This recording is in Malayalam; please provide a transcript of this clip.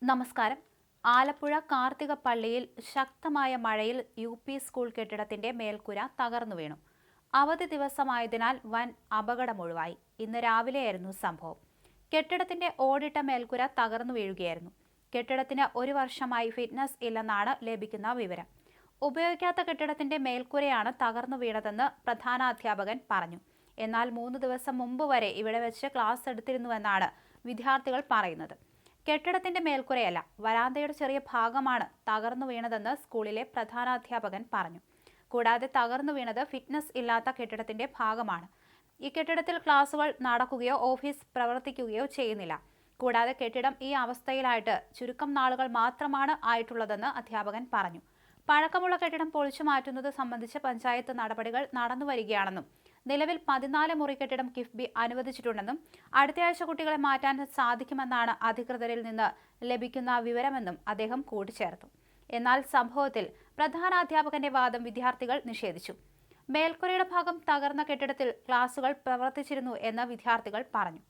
നമസ്കാരം. ആലപ്പുഴ കാർത്തിക പള്ളിയിൽ ശക്തമായ മഴയിൽ യു.പി. സ്കൂൾ കെട്ടിടത്തിന്റെ മേൽക്കൂര തകർന്നു വീണു. അവധി ദിവസമായതിനാൽ വൻ അപകടമൊഴിവായി. ഇന്ന് രാവിലെയായിരുന്നു സംഭവം. കെട്ടിടത്തിന്റെ ഓടിട്ട മേൽക്കൂര തകർന്നു വീഴുകയായിരുന്നു. കെട്ടിടത്തിന് 1 വർഷമായി ഫിറ്റ്നസ് ഇല്ലെന്നാണ് ലഭിക്കുന്ന വിവരം. ഉപയോഗിക്കാത്ത കെട്ടിടത്തിന്റെ മേൽക്കൂരയാണ് തകർന്നു വീണതെന്ന് പ്രധാനാധ്യാപകൻ പറഞ്ഞു. എന്നാൽ 3 ദിവസം മുമ്പ് വരെ ഇവിടെ വെച്ച് ക്ലാസ് എടുത്തിരുന്നുവെന്നാണ് വിദ്യാർത്ഥികൾ പറയുന്നത്. കെട്ടിടത്തിന്റെ മേൽക്കൂരയല്ല, വരാന്തയുടെ ചെറിയ ഭാഗമാണ് തകർന്നു വീണതെന്ന് സ്കൂളിലെ പ്രധാനാധ്യാപകൻ പറഞ്ഞു. കൂടാതെ തകർന്നു വീണത് ഫിറ്റ്നസ് ഇല്ലാത്ത കെട്ടിടത്തിന്റെ ഭാഗമാണ്. ഈ കെട്ടിടത്തിൽ ക്ലാസുകൾ നടക്കുകയോ ഓഫീസ് പ്രവർത്തിക്കുകയോ ചെയ്യുന്നില്ല. കൂടാതെ കെട്ടിടം ഈ അവസ്ഥയിലായിട്ട് ചുരുക്കം നാളുകൾ മാത്രമാണ് ആയിട്ടുള്ളതെന്ന് അധ്യാപകൻ പറഞ്ഞു. പഴക്കമുള്ള കെട്ടിടം പൊളിച്ചു മാറ്റുന്നത് സംബന്ധിച്ച് പഞ്ചായത്ത് നടപടികൾ നടന്നുവരികയാണെന്നും നിലവിൽ 14 മുറി കെട്ടിടം കിഫ്ബി അനുവദിച്ചിട്ടുണ്ടെന്നും അടുത്തയാഴ്ച കുട്ടികളെ മാറ്റാൻ സാധിക്കുമെന്നാണ് അധികൃതരിൽ നിന്ന് ലഭിക്കുന്ന വിവരമെന്നും അദ്ദേഹം കൂട്ടിച്ചേർത്തു. എന്നാൽ സംഭവത്തിൽ പ്രധാനാധ്യാപകന്റെ വാദം വിദ്യാർത്ഥികൾ നിഷേധിച്ചു. മേൽക്കൂരയുടെ ഭാഗം തകർന്ന കെട്ടിടത്തിൽ ക്ലാസുകൾ പ്രവർത്തിച്ചിരുന്നു എന്ന് വിദ്യാർത്ഥികൾ പറഞ്ഞു.